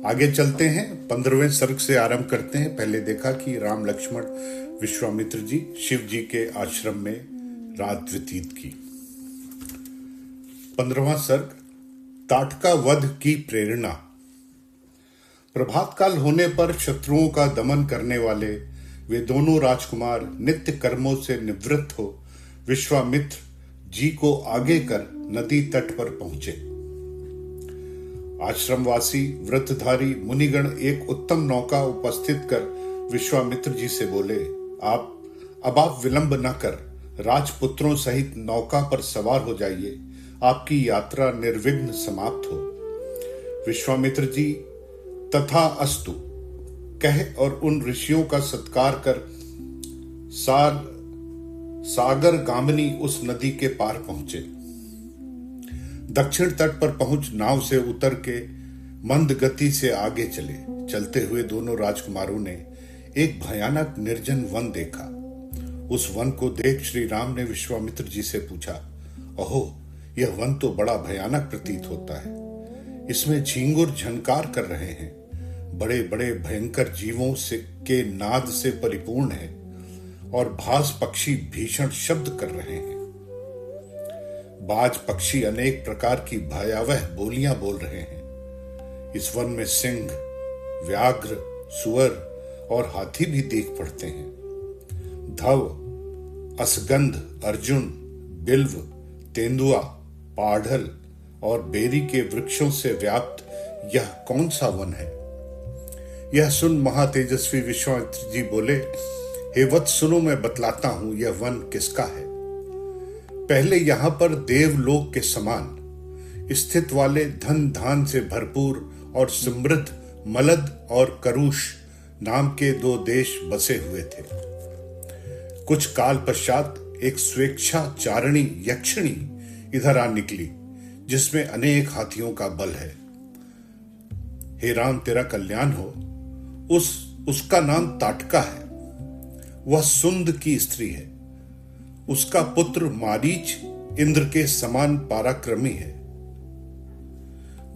आगे चलते हैं, 15वें सर्ग से आरंभ करते हैं। पहले देखा कि राम लक्ष्मण विश्वामित्र जी शिव जी के आश्रम में रात व्यतीत की। 15वां सर्ग, ताटका वध की प्रेरणा। प्रभात काल होने पर शत्रुओं का दमन करने वाले वे दोनों राजकुमार नित्य कर्मों से निवृत्त हो विश्वामित्र जी को आगे कर नदी तट पर पहुंचे। आश्रमवासी व्रतधारी मुनिगण एक उत्तम नौका उपस्थित कर विश्वामित्र जी से बोले, अब आप विलंब न कर राजपुत्रों सहित नौका पर सवार हो जाइए, आपकी यात्रा निर्विघ्न समाप्त हो। विश्वामित्र जी तथा अस्तु कह और उन ऋषियों का सत्कार कर सागर गामिनी उस नदी के पार पहुंचे। दक्षिण तट पर पहुंच नाव से उतर के मंद गति से आगे चले। चलते हुए दोनों राजकुमारों ने एक भयानक निर्जन वन देखा। उस वन को देख श्री राम ने विश्वामित्र जी से पूछा, अहो, यह वन तो बड़ा भयानक प्रतीत होता है। इसमें झींगुर झनकार कर रहे हैं, बड़े बड़े भयंकर जीवों से के नाद से परिपूर्ण है और भास पक्षी भीषण शब्द कर रहे हैं। बाज पक्षी अनेक प्रकार की भयावह बोलियां बोल रहे हैं। इस वन में सिंह, व्याघ्र, सुअर और हाथी भी देख पड़ते हैं। धव, असगंध, अर्जुन, बिल्व, तेंदुआ, पाढ़ल और बेरी के वृक्षों से व्याप्त यह कौन सा वन है? यह सुन महातेजस्वी विश्वामित्र जी बोले, हे वत्स सुनो, मैं बतलाता हूं यह वन किसका है। पहले यहां पर देवलोक के समान स्थित वाले धन धान से भरपूर और समृद्ध मलद और करुष नाम के दो देश बसे हुए थे। कुछ काल पश्चात एक स्वेच्छाचारिणी यक्षिणी इधर आ निकली, जिसमें अनेक हाथियों का बल है। हे राम, तेरा कल्याण हो। उसका नाम ताटका है। वह सुंद की स्त्री है। उसका पुत्र मारीच इंद्र के समान पराक्रमी है।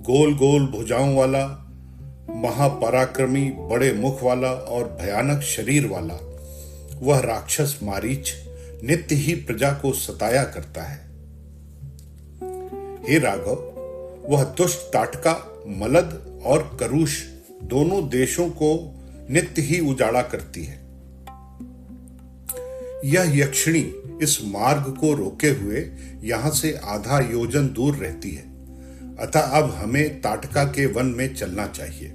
गोल गोल भुजाओं वाला, महापराक्रमी, बड़े मुख वाला और भयानक शरीर वाला वह राक्षस मारीच नित्य ही प्रजा को सताया करता है। हे राघव, वह दुष्ट ताटका मलद और करुष दोनों देशों को नित्य ही उजाड़ा करती है। यह यक्षिणी इस मार्ग को रोके हुए यहां से आधा योजन दूर रहती है। अतः अब हमें ताटका के वन में चलना चाहिए।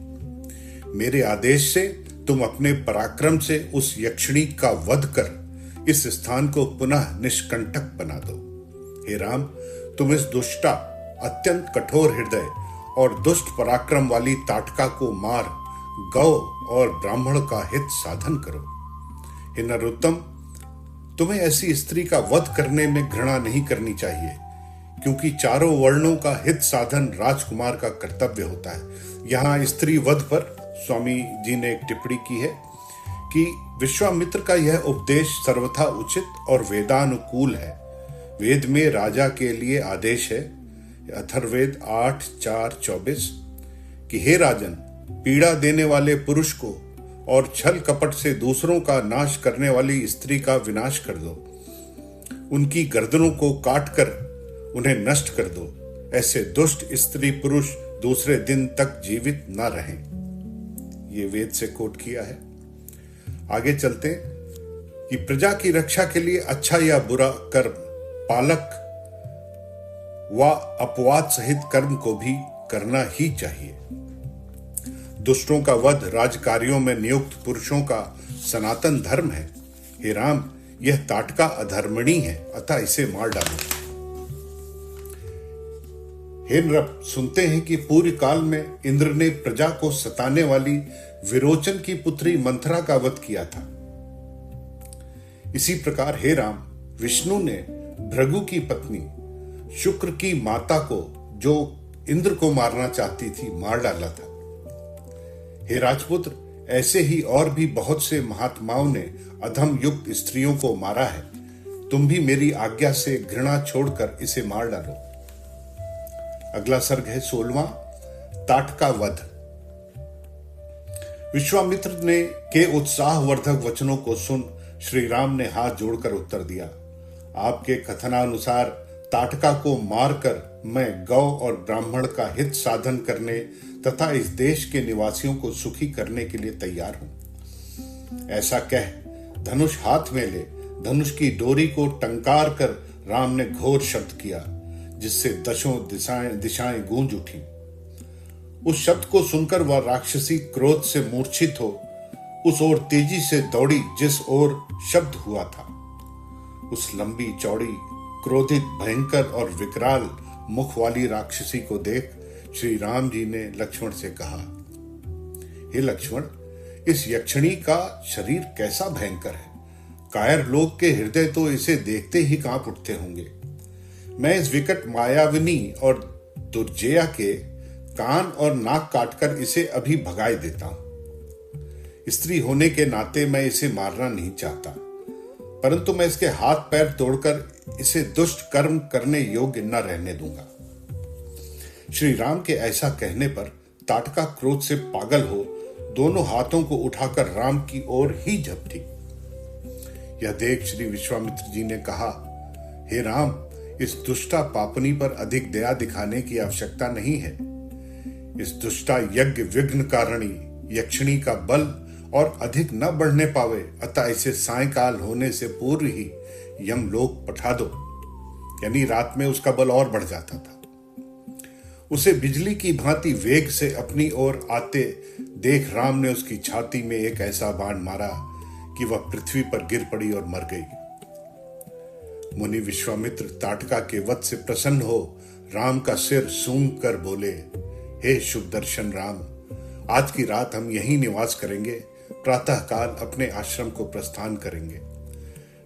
मेरे आदेश से तुम अपने पराक्रम से उस यक्षिणी का वध कर इस स्थान को पुनः निष्कंटक बना दो। हे राम, तुम इस दुष्टा, अत्यंत कठोर हृदय और दुष्ट पराक्रम वाली ताटका को मार गौ और ब्राह्मण का हित साधन करो। हे नरोत्तम, तुम्हें ऐसी स्त्री का वध करने में घृणा नहीं करनी चाहिए, क्योंकि चारों वर्णों का हित साधन राजकुमार का कर्तव्य होता है। यहाँ स्त्री वध पर स्वामी जी ने एक टिप्पणी की है कि विश्वामित्र का यह उपदेश सर्वथा उचित और वेदानुकूल है। वेद में राजा के लिए आदेश है, अथर्ववेद 8:4-24, कि हे राजन, पीड़ा देने वाले पुरुष को और छल कपट से दूसरों का नाश करने वाली स्त्री का विनाश कर दो। उनकी गर्दनों को काट कर उन्हें नष्ट कर दो। ऐसे दुष्ट स्त्री पुरुष दूसरे दिन तक जीवित न रहें। ये वेद से कोट किया है। आगे चलते कि प्रजा की रक्षा के लिए अच्छा या बुरा कर्म, पालक व अपवाद सहित कर्म को भी करना ही चाहिए। दुष्टों का वध राजकार्यों में नियुक्त पुरुषों का सनातन धर्म है। हे राम, यह ताटका अधर्मणी है, अतः इसे मार डालो। हे नृप, सुनते हैं कि पूर्व काल में इंद्र ने प्रजा को सताने वाली विरोचन की पुत्री मंथरा का वध किया था। इसी प्रकार हे राम, विष्णु ने भृगु की पत्नी शुक्र की माता को, जो इंद्र को मारना चाहती थी, मार डाला था। हे राजपुत्र, ऐसे ही और भी बहुत से महात्माओं ने अधम युक्त स्त्रियों को मारा है। तुम भी मेरी आज्ञा से घृणा छोड़कर इसे मार डालो। अगला सर्ग है 16वां, ताटका वध। विश्वामित्र ने के उत्साहवर्धक वचनों को सुन श्री राम ने हाथ जोड़कर उत्तर दिया, आपके कथनानुसार ताटका को मारकर मैं गौ और ब्राह्मण का हित साधन करने तथा इस देश के निवासियों को सुखी करने के लिए तैयार हूं। ऐसा कह धनुष हाथ में ले धनुष की डोरी को टंकार कर राम ने घोर शब्द किया, जिससे दशों दिशाएं गूंज उठी। उस शब्द को सुनकर वह राक्षसी क्रोध से मूर्छित हो उस ओर तेजी से दौड़ी जिस ओर शब्द हुआ था। उस लंबी चौड़ी क्रोधित भयंकर और विकराल मुख वाली राक्षसी को देख श्री राम जी ने लक्ष्मण से कहा, हे लक्ष्मण, इस यक्षिणी का शरीर कैसा भयंकर है। कायर लोग के हृदय तो इसे देखते ही कांप उठते होंगे। मैं इस विकट मायाविनी और दुर्जया के कान और नाक काटकर इसे अभी भगाए देता हूं। स्त्री होने के नाते मैं इसे मारना नहीं चाहता, परंतु मैं इसके हाथ पैर तोड़कर इसे दुष्ट कर्म करने योग्य न रहने दूंगा। श्री राम के ऐसा कहने पर ताटका क्रोध से पागल हो दोनों हाथों को उठाकर राम की ओर ही झपटी। यह देख श्री विश्वामित्र जी ने कहा, हे राम, इस दुष्टा पापनी पर अधिक दया दिखाने की आवश्यकता नहीं है। इस दुष्टा यज्ञ विघ्न कारिणी यक्षिणी का बल और अधिक न बढ़ने पावे, अतः इसे सायंकाल होने से पूर्व ही यमलोक पठा दो। यानी रात में उसका बल और बढ़ जाता था। उसे बिजली की भांति वेग से अपनी ओर आते देख राम ने उसकी छाती में एक ऐसा बाण मारा कि वह पृथ्वी पर गिर पड़ी और मर गई। मुनि विश्वामित्र ताटका के वध से प्रसन्न हो राम का सिर सूंघ कर बोले, हे शुभ दर्शन राम, आज की रात हम यहीं निवास करेंगे, प्रातःकाल अपने आश्रम को प्रस्थान करेंगे।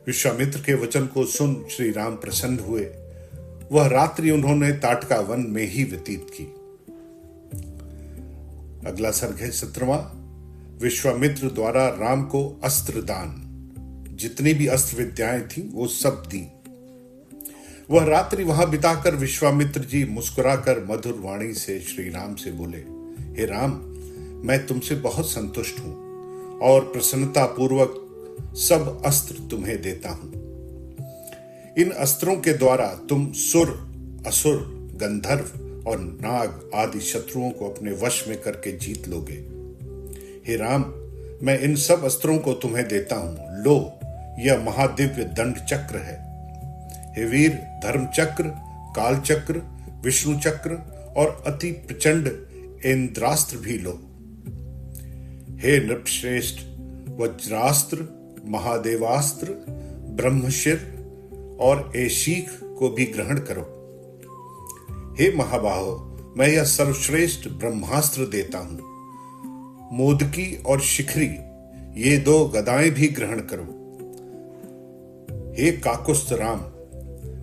विश्वामित्र के वचन को सुन श्री राम प्रसन्न हुए। वह रात्रि उन्होंने ताटका वन में ही व्यतीत की। अगला सर्ग है 17वां। विश्वामित्र द्वारा राम को अस्त्र दान। जितनी भी अस्त्र विद्याएं थी वो सब दी। वह रात्रि वहां बिताकर विश्वामित्र जी मुस्कुराकर मधुर वाणी से श्री राम से बोले, हे राम, मैं तुमसे बहुत संतुष्ट हूं और प्रसन्नता पूर्वक सब अस्त्र तुम्हें देता हूं। इन अस्त्रों के द्वारा तुम सुर, असुर, गंधर्व और नाग आदि शत्रुओं को अपने वश में करके जीत लोगे। हे राम, मैं इन सब अस्त्रों को तुम्हें देता हूं। लो, यह महादिव्य दंड चक्र है। हे वीर, धर्म चक्र, काल चक्र, विष्णु चक्र और अति प्रचंड इंद्रास्त्र भी लो। हे नृपश्रेष्ठ, वज्रास्त्र, महादेवास्त्र, ब्रह्मशिर और एशीख को भी ग्रहण करो। हे महाबाहो, मैं यह सर्वश्रेष्ठ ब्रह्मास्त्र देता हूं। मोदकी और शिखरी, ये दो गदाएं भी ग्रहण करो। हे काकुस्थ राम,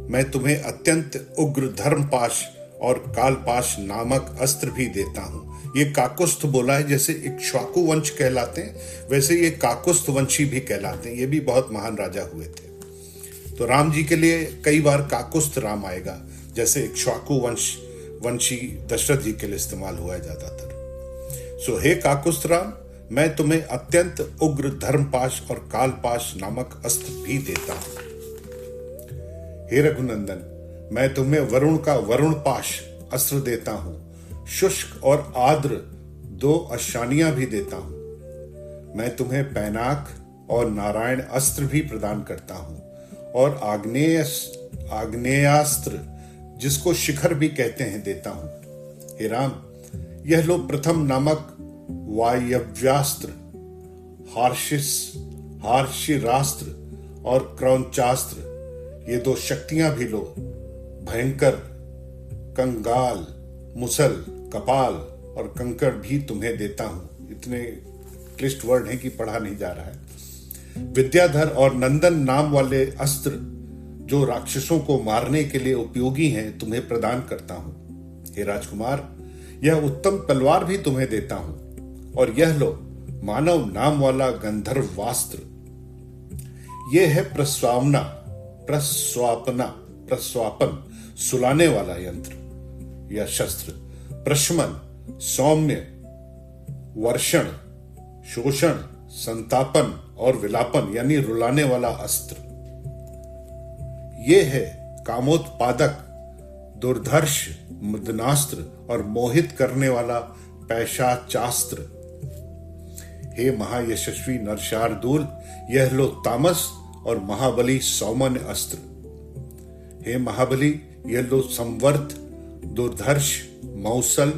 मैं तुम्हें अत्यंत उग्र धर्मपाश और कालपाश नामक अस्त्र भी देता हूं। ये काकुस्थ बोला है, जैसे इक्ष्वाकु वंश कहलाते हैं वैसे ये काकुस्थ वंशी भी कहलाते हैं। ये भी बहुत महान राजा हुए थे। तो राम जी के लिए कई बार काकुस्थ राम आएगा, जैसे इक्ष्वाकु वंशी दशरथ जी के लिए इस्तेमाल हुआ है ज्यादातर। सो हे काकुस्थ राम, मैं तुम्हें अत्यंत उग्र धर्मपाश और कालपाश नामक अस्त्र भी देता हूं। हे रघुनंदन, मैं तुम्हें वरुण का वरुण पाश अस्त्र देता हूं। शुष्क और आर्द्र दो अशानियां भी देता हूं। मैं तुम्हें पैनाक और नारायण अस्त्र भी प्रदान करता हूं और आग्नेयास्त्र, जिसको शिखर भी कहते हैं, देता हूं। हे राम, यह लो प्रथम नामक वायव्यास्त्र, हार्शिरास्त्र और क्रौंचास्त्र, ये दो शक्तियां भी लो। भयंकर, कंगाल, मुसल, कपाल और कंकड़ भी तुम्हें देता हूं। इतने क्लिष्ट वर्ड हैं कि पढ़ा नहीं जा रहा है। विद्याधर और नंदन नाम वाले अस्त्र जो राक्षसों को मारने के लिए उपयोगी हैं, तुम्हें प्रदान करता हूं। हे राजकुमार, यह उत्तम तलवार भी तुम्हें देता हूं। और यह लो मानव नाम वाला गंधर्वास्त्र। यह है प्रस्वापन, सुलाने वाला यंत्र या शस्त्र। प्रशमन, सौम्य, वर्षण, शोषण, संतापन और विलापन यानी रुलाने वाला अस्त्र। ये है कामोत्पादक, दुर्धर्ष मुदनास्त्र और मोहित करने वाला पैशाचास्त्र। हे महायशस्वी नरशार्दूल, यह लो तामस और महाबली सौमन्य अस्त्र। हे महाबली, यह लो संवर्त, दुर्धर्ष, मौसल,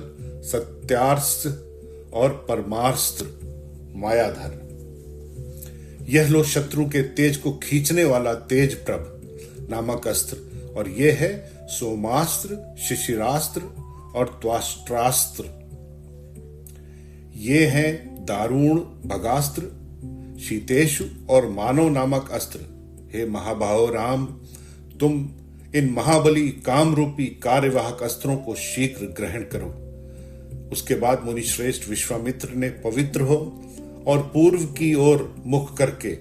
सत्यास्त्र और परमास्त्र मायाधर। यह लो शत्रु के तेज को खींचने वाला तेज प्रभ नामक अस्त्र, और यह है सोमास्त्र, शिशिरास्त्र और त्वाष्ट्रास्त्र। ये हैं दारुण भगास्त्र, शीतेशु और मानव नामक अस्त्र। हे महाबाहो राम, तुम इन महाबली काम रूपी कार्यवाहक अस्त्रों को शीघ्र ग्रहण करो। उसके बाद मुनि श्रेष्ठ विश्वामित्र ने पवित्र हो और पूर्व की ओर मुख करके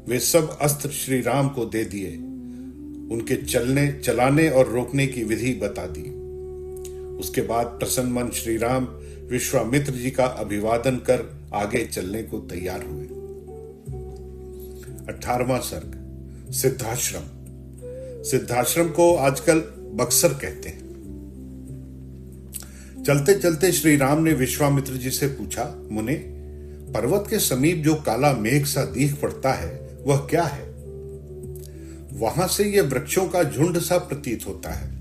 वे सब अस्त्र श्री राम को दे दिए। उनके चलने, चलाने और रोकने की विधि बता दी। उसके बाद प्रसन्न मन श्री राम विश्वामित्र जी का अभिवादन कर आगे चलने को तैयार हुए। 18वां सर्ग, सिद्धाश्रम। सिद्धाश्रम को आजकल बक्सर कहते हैं। चलते चलते श्री राम ने विश्वामित्र जी से पूछा, मुने, पर्वत के समीप जो काला मेघ सा दीख पड़ता है वह क्या है? वहां से यह वृक्षों का झुंड सा प्रतीत होता है।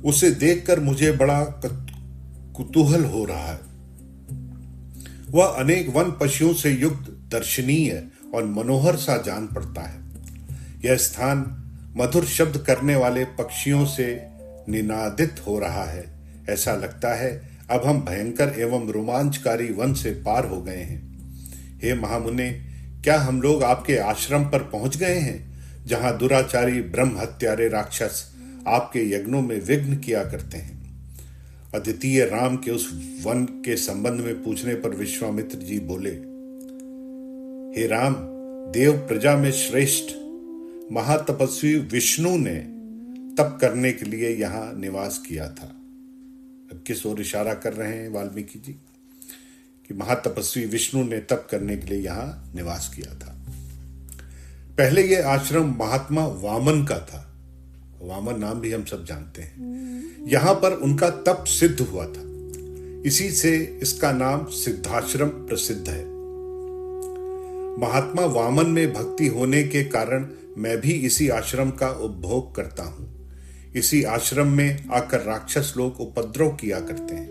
उसे देखकर मुझे बड़ा कुतूहल हो रहा है। वह अनेक वन पशुओं से युक्त दर्शनीय और मनोहर सा जान पड़ता है। यह स्थान मधुर शब्द करने वाले पक्षियों से निनादित हो रहा है। ऐसा लगता है अब हम भयंकर एवं रोमांचकारी वन से पार हो गए हैं। हे महामुने, क्या हम लोग आपके आश्रम पर पहुंच गए हैं, जहां दुराचारी ब्रह्म हत्यारे राक्षस आपके यज्ञों में विघ्न किया करते हैं? अद्वितीय राम के उस वन के संबंध में पूछने पर विश्वामित्र जी बोले, हे राम, देव प्रजा में श्रेष्ठ महातपस्वी विष्णु ने तप करने के लिए यहां निवास किया था। अब किस ओर इशारा कर रहे हैं वाल्मीकि जी? कि महातपस्वी विष्णु ने तप करने के लिए यहां निवास किया था। पहले यह आश्रम महात्मा वामन का था। वामन नाम भी हम सब जानते हैं। यहां पर उनका तप सिद्ध हुआ था, इसी से इसका नाम सिद्धाश्रम प्रसिद्ध है। महात्मा वामन में भक्ति होने के कारण मैं भी इसी आश्रम का उपभोग करता हूं। इसी आश्रम में आकर राक्षस लोग उपद्रव किया करते हैं।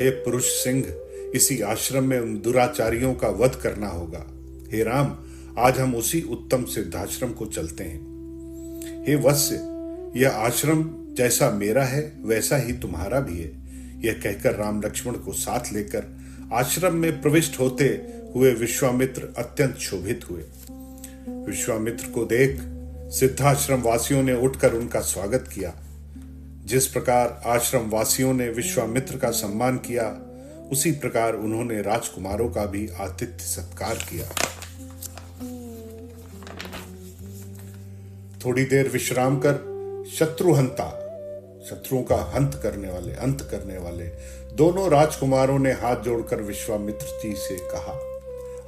हे पुरुष सिंह, इसी आश्रम में उन दुराचारियों का वध करना होगा। हे राम, आज हम उसी उत्तम सिद्धाश्रम को चलते हैं। हे वत्स्य, यह आश्रम जैसा मेरा है वैसा ही तुम्हारा भी है। यह कहकर राम लक्ष्मण को साथ लेकर आश्रम में प्रविष्ट होते हुए विश्वामित्र अत्यंत शोभित हुए। विश्वामित्र को देख सिद्धाश्रम वासियों ने उठकर उनका स्वागत किया। जिस प्रकार आश्रम वासियों ने विश्वामित्र का सम्मान किया, उसी प्रकार उन्होंने राजकुमारों का भी आतिथ्य सत्कार किया। थोड़ी देर विश्राम कर शत्रुहंता, शत्रुओं का अंत करने वाले दोनों राजकुमारों ने हाथ जोड़कर विश्वामित्र जी से कहा,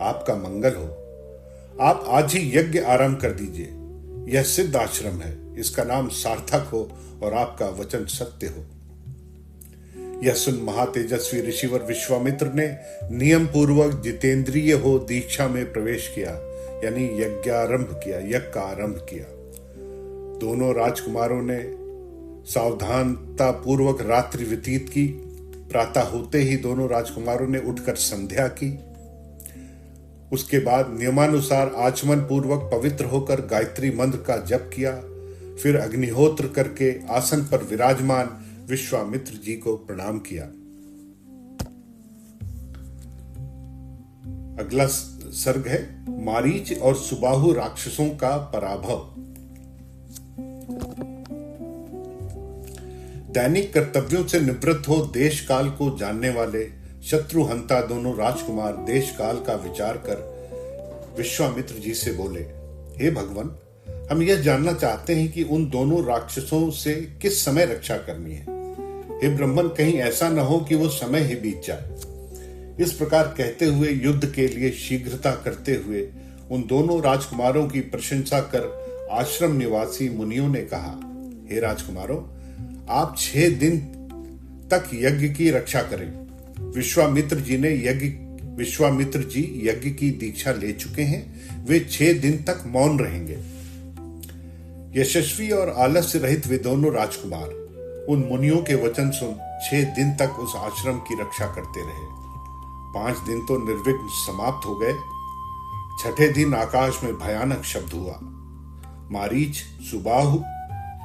आपका मंगल हो। आप आज ही यज्ञ आरंभ कर दीजिए। यह सिद्ध आश्रम है, इसका नाम सार्थक हो और आपका वचन सत्य हो। यह सुन महातेजस्वी ऋषिवर विश्वामित्र ने नियम पूर्वक जितेंद्रिय हो दीक्षा में प्रवेश किया, यानी यज्ञ का आरंभ किया। दोनों राजकुमारों ने सावधानता पूर्वक रात्रि व्यतीत की। प्रातः होते ही दोनों राजकुमारों ने उठकर संध्या की। उसके बाद नियमानुसार आचमन पूर्वक पवित्र होकर गायत्री मंत्र का जप किया। फिर अग्निहोत्र करके आसन पर विराजमान विश्वामित्र जी को प्रणाम किया। अगला सर्ग है मारीच और सुबाहु राक्षसों का पराभव। दैनिक कर्तव्यों से निवृत्त हो देश काल को जानने वाले शत्रुहंता दोनों राजकुमार देश काल का विचार कर विश्वामित्र जी से बोले, हे भगवान, हम यह जानना चाहते हैं कि उन दोनों राक्षसों से किस समय रक्षा करनी है। हे ब्रह्मन, कहीं ऐसा न हो कि वो समय ही बीत जाए। इस प्रकार कहते हुए युद्ध के लिए शीघ्रता करते हुए उन दोनों राजकुमारों की प्रशंसा कर आश्रम निवासी मुनियों ने कहा, हे राजकुमारों, आप 6 दिन तक यज्ञ की रक्षा करें। विश्वामित्र जी यज्ञ की दीक्षा ले चुके हैं। वे 6 दिन तक मौन रहेंगे। यशस्वी और आलस्य रहित वे दोनों राजकुमार उन मुनियों के वचन सुन 6 दिन तक उस आश्रम की रक्षा करते रहे। 5 दिन तो निर्विघ्न समाप्त हो गए। 6ठे दिन आकाश में भयानक शब्द हुआ। मारीच, सुबाहु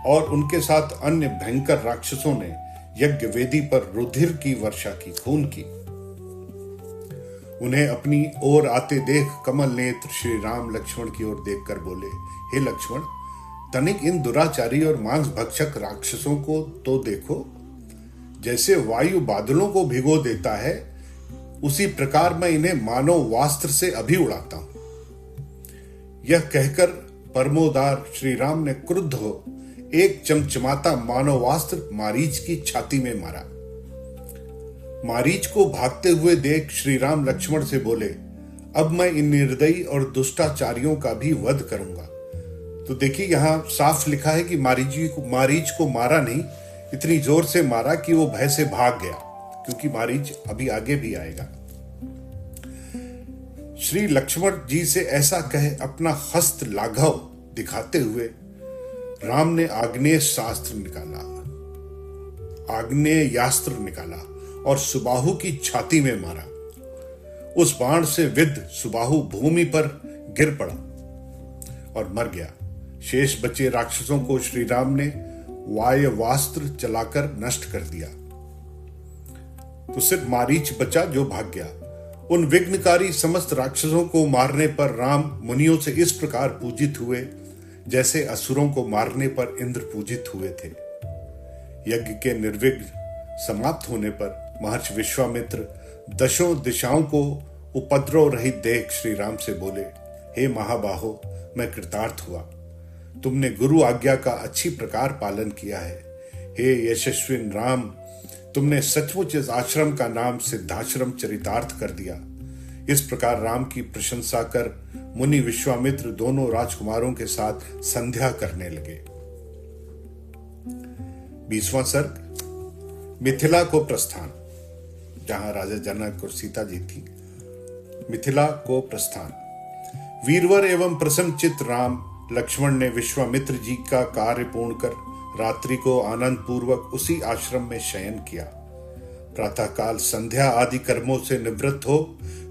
और उनके साथ अन्य भयंकर राक्षसों ने यज्ञ वेदी पर रुधिर की वर्षा की, खून की। उन्हें अपनी ओर आते देख कमल नेत्र श्री राम लक्ष्मण की ओर देखकर बोले, हे लक्ष्मण, तनिक इन दुराचारी और मांस भक्षक राक्षसों को तो देखो। जैसे वायु बादलों को भिगो देता है, उसी प्रकार मैं इन्हें मानव वास्त्र से अभी उड़ाता हूं। यह कहकर परमोदार श्री राम ने क्रुद्ध हो एक चमचमाता मानवास्त्र मारीच की छाती में मारा। मारीच को भागते हुए देख श्री राम लक्ष्मण से बोले, अब मैं इन निर्दयी और दुष्टाचारियों का भी वध करूंगा। तो देखिए, यहां साफ लिखा है कि मारीच को मारा नहीं, इतनी जोर से मारा कि वो भय से भाग गया, क्योंकि मारीच अभी आगे भी आएगा। श्री लक्ष्मण जी से ऐसा कहे अपना हस्त लाघव दिखाते हुए राम ने आग्नेयास्त्र निकाला और सुबाहु की छाती में मारा। उस बाण से विद्ध सुबाहु भूमि पर गिर पड़ा और मर गया। शेष बचे राक्षसों को श्री राम ने वायवास्त्र चलाकर नष्ट कर दिया। तो सिर्फ मारीच बचा जो भाग गया। उन विघ्नकारी समस्त राक्षसों को मारने पर राम मुनियों से इस प्रकार पूजित हुए जैसे असुरों को मारने पर इंद्र पूजित हुए थे। यज्ञ के निर्विघ्न समाप्त होने पर महर्षि विश्वामित्र दशों दिशाओं को उपद्रव रहित देख श्री राम से बोले, हे महाबाहो, मैं कृतार्थ हुआ। तुमने गुरु आज्ञा का अच्छी प्रकार पालन किया है। हे यशस्विन राम, तुमने सचमुच इस आश्रम का नाम सिद्धाश्रम चरितार्थ कर दिया। इस प्रकार राम की प्रशंसा कर मुनि विश्वामित्र दोनों राजकुमारों के साथ संध्या करने लगे। 20वां सर्ग, मिथिला को प्रस्थान। जहां राजा जनक और सीता जी थी, मिथिला को प्रस्थान। वीरवर एवं प्रसन्नचित्त राम लक्ष्मण ने विश्वामित्र जी का कार्य पूर्ण कर रात्रि को आनंद पूर्वक उसी आश्रम में शयन किया। प्रातःकाल संध्या आदि कर्मों से निवृत्त हो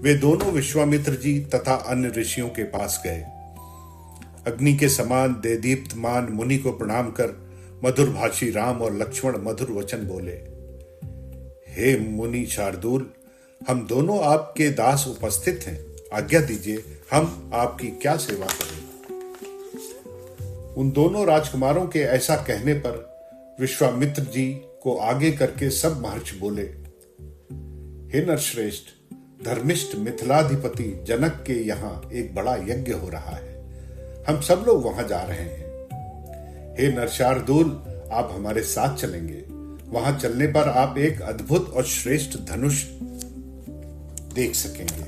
वे दोनों विश्वामित्र जी तथा अन्य ऋषियों के पास गए। अग्नि के समान देदीप्तमान मुनि को प्रणाम कर मधुरभाषी राम और लक्ष्मण मधुर वचन बोले, हे मुनि शार्दूल, हम दोनों आपके दास उपस्थित हैं। आज्ञा दीजिए, हम आपकी क्या सेवा करें। उन दोनों राजकुमारों के ऐसा कहने पर विश्वामित्र जी को आगे करके सब महर्षि बोले, हे नरश्रेष्ठ, धर्मिष्ठ मिथिलाधिपति जनक के यहाँ एक बड़ा यज्ञ हो रहा है। हम सब लोग वहां जा रहे हैं। हे नरशार्दूल, आप हमारे साथ चलेंगे। वहां चलने पर आप एक अद्भुत और श्रेष्ठ धनुष देख सकेंगे।